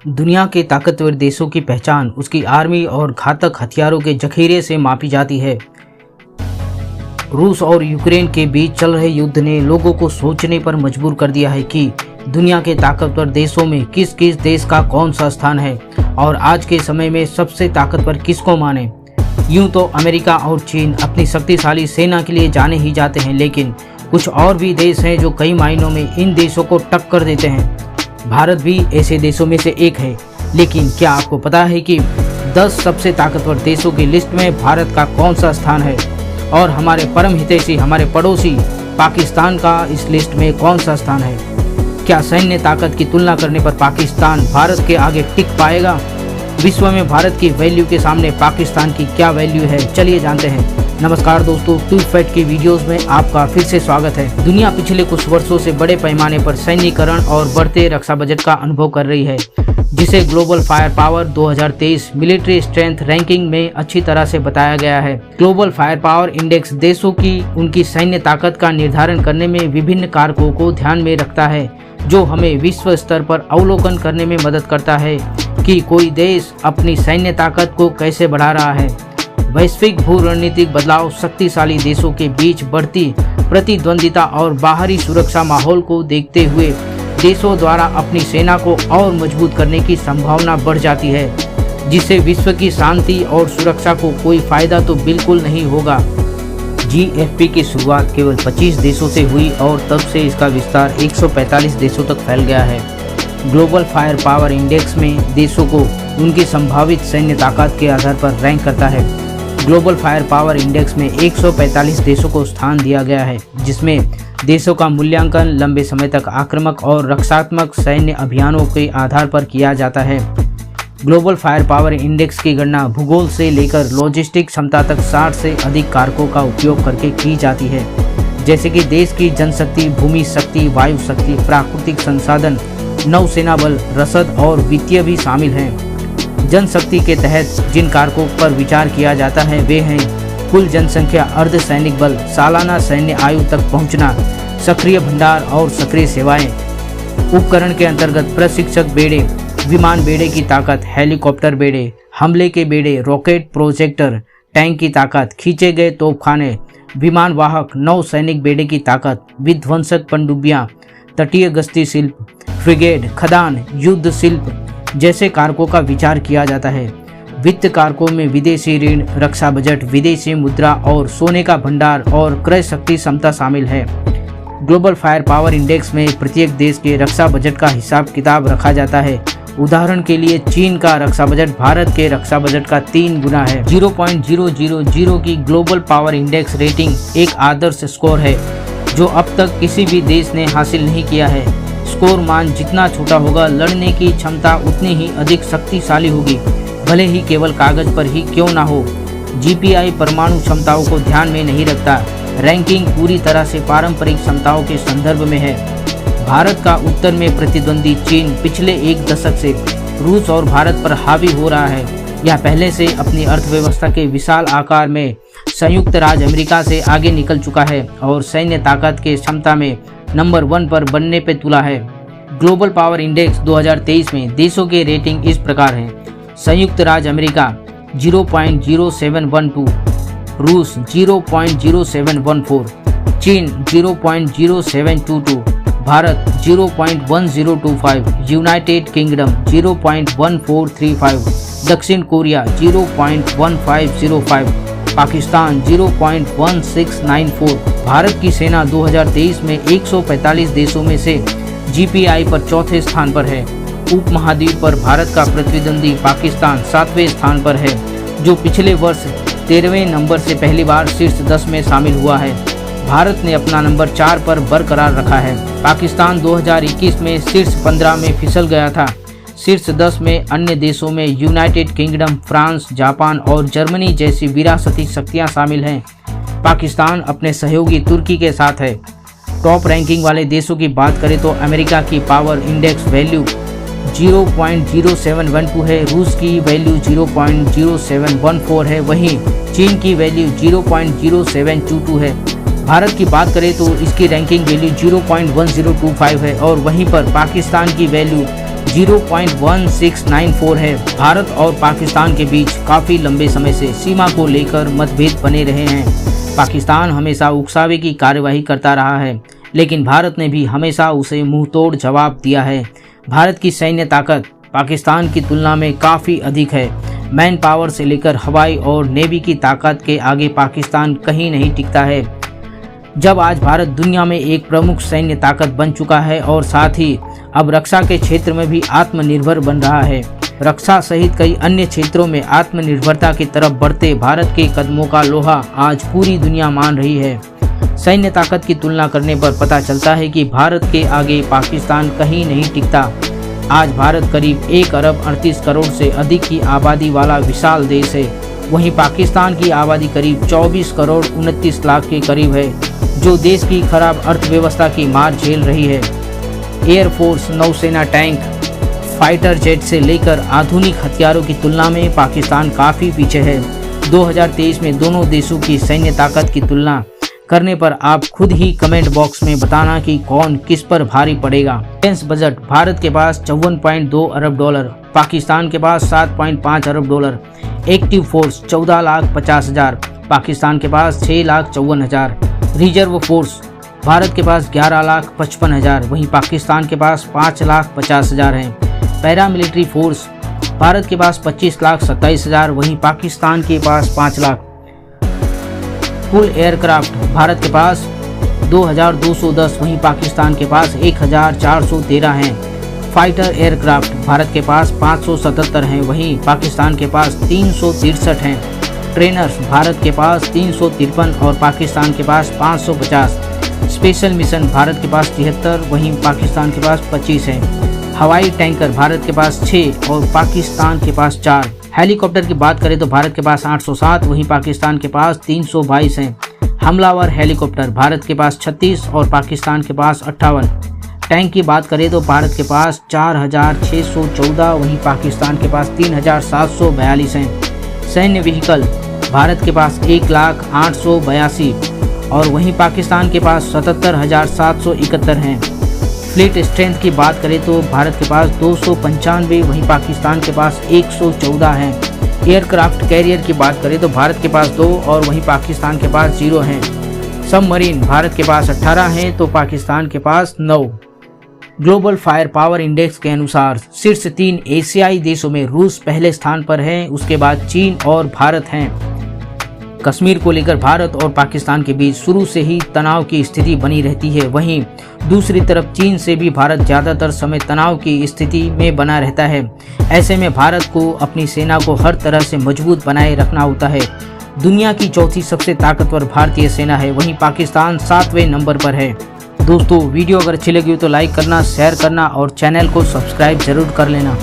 दुनिया के ताकतवर देशों की पहचान उसकी आर्मी और घातक हथियारों के जखीरे से मापी जाती है। रूस और यूक्रेन के बीच चल रहे युद्ध ने लोगों को सोचने पर मजबूर कर दिया है कि दुनिया के ताकतवर देशों में किस किस देश का कौन सा स्थान है और आज के समय में सबसे ताकतवर किसको माने। यूं तो अमेरिका और चीन अपनी शक्तिशाली सेना के लिए जाने ही जाते हैं, लेकिन कुछ और भी देश हैं जो कई मायनों में इन देशों को टक्कर देते हैं। भारत भी ऐसे देशों में से एक है, लेकिन क्या आपको पता है कि 10 सबसे ताकतवर देशों की लिस्ट में भारत का कौन सा स्थान है और हमारे परम हितैषी हमारे पड़ोसी पाकिस्तान का इस लिस्ट में कौन सा स्थान है। क्या सैन्य ताकत की तुलना करने पर पाकिस्तान भारत के आगे टिक पाएगा? विश्व में भारत की वैल्यू के सामने पाकिस्तान की क्या वैल्यू है, चलिए जानते हैं। नमस्कार दोस्तों, टू फैक्ट की वीडियोस में आपका फिर से स्वागत है। दुनिया पिछले कुछ वर्षों से बड़े पैमाने पर सैन्यीकरण और बढ़ते रक्षा बजट का अनुभव कर रही है, जिसे global fire power 2023 military strength ranking में अच्छी तरह से बताया गया है। ग्लोबल फायर पावर इंडेक्स देशों की उनकी सैन्य ताकत का निर्धारण करने में विभिन्न कारकों को ध्यान में रखता है, जो हमें विश्व स्तर पर अवलोकन करने में मदद करता है कि कोई देश अपनी सैन्य ताकत को कैसे बढ़ा रहा है। वैश्विक भू रणनीतिक बदलाव, शक्तिशाली देशों के बीच बढ़ती प्रतिद्वंदिता और बाहरी सुरक्षा माहौल को देखते हुए देशों द्वारा अपनी सेना को और मजबूत करने की संभावना बढ़ जाती है, जिससे विश्व की शांति और सुरक्षा को कोई फायदा तो बिल्कुल नहीं होगा। GFP की शुरुआत केवल 25 देशों से हुई और तब से इसका विस्तार 145 देशों तक फैल गया है। ग्लोबल फायर पावर इंडेक्स में देशों को उनकी संभावित सैन्य ताकत के आधार पर रैंक करता है। ग्लोबल फायर पावर इंडेक्स में 145 देशों को स्थान दिया गया है, जिसमें देशों का मूल्यांकन लंबे समय तक आक्रामक और रक्षात्मक सैन्य अभियानों के आधार पर किया जाता है। ग्लोबल फायर पावर इंडेक्स की गणना भूगोल से लेकर लॉजिस्टिक क्षमता तक 60 से अधिक कारकों का उपयोग करके की जाती है, जैसे कि देश की जनशक्ति, भूमि शक्ति, वायु शक्ति, प्राकृतिक संसाधन, नौसेना बल, रसद और वित्तीय भी शामिल हैं। जनशक्ति के तहत जिन कारकों पर विचार किया जाता है वे हैं कुल जनसंख्या, अर्धसैनिक बल, सालाना सैन्य आयु तक पहुंचना, सक्रिय भंडार और सक्रिय सेवाएं। उपकरण के अंतर्गत प्रशिक्षक बेड़े, विमान बेड़े की ताकत, हेलीकॉप्टर बेड़े, हमले के बेड़े, रॉकेट प्रोजेक्टर, टैंक की ताकत, खींचे गए तोपखाने, विमान वाहक, नौ सैनिक बेड़े की ताकत, विध्वंसक पनडुब्बियां, तटीय गश्ती शिल्प, फ्रिगेट, खदान, युद्ध शिल्प जैसे कारकों का विचार किया जाता है। वित्त कारकों में विदेशी ऋण, रक्षा बजट, विदेशी मुद्रा और सोने का भंडार और क्रय शक्ति क्षमता शामिल है। ग्लोबल फायर पावर इंडेक्स में प्रत्येक देश के रक्षा बजट का हिसाब किताब रखा जाता है। उदाहरण के लिए चीन का रक्षा बजट भारत के रक्षा बजट का 3 गुना है। 0.000 की ग्लोबल पावर इंडेक्स रेटिंग एक आदर्श स्कोर है, जो अब तक किसी भी देश ने हासिल नहीं किया है। स्कोर मान जितना छोटा होगा, लड़ने की क्षमता उतनी ही अधिक शक्तिशाली होगी, भले ही केवल कागज पर ही क्यों ना हो। GPI परमाणु क्षमताओं को ध्यान में नहीं रखता। रैंकिंग पूरी तरह से पारंपरिक क्षमताओं के संदर्भ में है। भारत का उत्तर में प्रतिद्वंदी चीन पिछले एक दशक से रूस और भारत पर हावी हो रहा है। यह पहले से अपनी अर्थव्यवस्था के विशाल आकार में संयुक्त राज्य अमेरिका से आगे निकल चुका है और सैन्य ताकत के क्षमता में नंबर 1 पर बनने पे तुला है। ग्लोबल पावर इंडेक्स 2023 में देशों के रेटिंग इस प्रकार है। संयुक्त राज्य अमेरिका 0.0712, रूस 0.0714, चीन 0.0722, भारत 0.1025, यूनाइटेड किंगडम 0.1435, दक्षिण कोरिया 0.1505, पाकिस्तान 0.1694। भारत की सेना 2023 में 145 देशों में से GPI पर चौथे स्थान पर है। उपमहाद्वीप पर भारत का प्रतिद्वंदी पाकिस्तान 7वें स्थान पर है, जो पिछले वर्ष 13वें नंबर से पहली बार शीर्ष 10 में शामिल हुआ है। भारत ने अपना नंबर 4 पर बरकरार रखा है। पाकिस्तान 2021 में शीर्ष 15 में फिसल गया था। शीर्ष 10 में अन्य देशों में यूनाइटेड किंगडम, फ्रांस, जापान और जर्मनी जैसी विरासती शक्तियां शामिल हैं। पाकिस्तान अपने सहयोगी तुर्की के साथ है। टॉप रैंकिंग वाले देशों की बात करें तो अमेरिका की पावर इंडेक्स वैल्यू 0.0712 है, रूस की वैल्यू 0.0714 है, वहीं चीन की वैल्यू 0.0722 है। भारत की बात करें तो इसकी रैंकिंग वैल्यू 0.1025 है और वहीं पर पाकिस्तान की वैल्यू 0.1694 है। भारत और पाकिस्तान के बीच काफ़ी लंबे समय से सीमा को लेकर मतभेद बने रहे हैं। पाकिस्तान हमेशा उकसावे की कार्यवाही करता रहा है, लेकिन भारत ने भी हमेशा उसे मुंहतोड़ जवाब दिया है। भारत की सैन्य ताकत पाकिस्तान की तुलना में काफ़ी अधिक है। मैन पावर से लेकर हवाई और नेवी की ताकत के आगे पाकिस्तान कहीं नहीं टिकता है। जब आज भारत दुनिया में एक प्रमुख सैन्य ताकत बन चुका है और साथ ही अब रक्षा के क्षेत्र में भी आत्मनिर्भर बन रहा है, रक्षा सहित कई अन्य क्षेत्रों में आत्मनिर्भरता की तरफ बढ़ते भारत के कदमों का लोहा आज पूरी दुनिया मान रही है। सैन्य ताकत की तुलना करने पर पता चलता है कि भारत के आगे पाकिस्तान कहीं नहीं टिकता। आज भारत करीब 1 अरब 38 करोड़ से अधिक की आबादी वाला विशाल देश है। वहीं पाकिस्तान की आबादी करीब 24 करोड़ 29 लाख के करीब है, जो देश की खराब अर्थव्यवस्था की मार झेल रही है। एयरफोर्स, नौसेना, टैंक, फाइटर जेट से लेकर आधुनिक हथियारों की तुलना में पाकिस्तान काफ़ी पीछे है। 2023 में दोनों देशों की सैन्य ताकत की तुलना करने पर आप खुद ही कमेंट बॉक्स में बताना कि कौन किस पर भारी पड़ेगा। डिफेंस बजट, भारत के पास 54.2 अरब डॉलर, पाकिस्तान के पास 7.5 अरब डॉलर। एक्टिव फोर्स 14,50,000, पाकिस्तान के पास 6,54,000। रिजर्व फोर्स, भारत के पास 11,55,000, वहीं पाकिस्तान के पास 5,50,000 हैं। पैरामिलिट्री फोर्स, भारत के पास 25,27,000, वहीं पाकिस्तान के पास 5 लाख। कुल एयरक्राफ्ट, भारत के पास 2,210, वहीं पाकिस्तान के पास 1,413 हैं। फाइटर एयरक्राफ्ट, भारत के पास 577 हैं, वहीं पाकिस्तान के पास 363 हैं। ट्रेनर्स, भारत के पास 353 और पाकिस्तान के पास 550। स्पेशल मिशन, भारत के पास 73, वहीं पाकिस्तान के पास 25 हैं। हवाई टैंकर, भारत के पास 6 और पाकिस्तान के पास 4। हेलीकॉप्टर की बात करें तो भारत के पास 807, वहीं पाकिस्तान के पास 322 हैं। हमलावर हेलीकॉप्टर, भारत के पास 36 और पाकिस्तान के पास 58। टैंक की बात करें तो भारत के पास 4,614, वहीं पाकिस्तान के पास 3,742 हैं। सैन्य व्हीकल, भारत के पास 1,08,82 और वहीं पाकिस्तान के पास 77,771 हैं। फ्लीट स्ट्रेंथ की बात करें तो भारत के पास 295, वहीं पाकिस्तान के पास 114 हैं। एयरक्राफ्ट कैरियर की बात करें तो भारत के पास 2 और वहीं पाकिस्तान के पास 0 हैं। सबमरीन, भारत के पास 18 हैं तो पाकिस्तान के पास 9। ग्लोबल फायर पावर इंडेक्स के अनुसार शीर्ष 3 एशियाई देशों में रूस पहले स्थान पर है, उसके बाद चीन और भारत हैं। कश्मीर को लेकर भारत और पाकिस्तान के बीच शुरू से ही तनाव की स्थिति बनी रहती है। वहीं दूसरी तरफ चीन से भी भारत ज़्यादातर समय तनाव की स्थिति में बना रहता है। ऐसे में भारत को अपनी सेना को हर तरह से मजबूत बनाए रखना होता है। दुनिया की चौथी सबसे ताकतवर भारतीय सेना है, वहीं पाकिस्तान 7वें नंबर पर है। दोस्तों, वीडियो अगर अच्छी लगी हो तो लाइक करना, शेयर करना और चैनल को सब्सक्राइब जरूर कर लेना।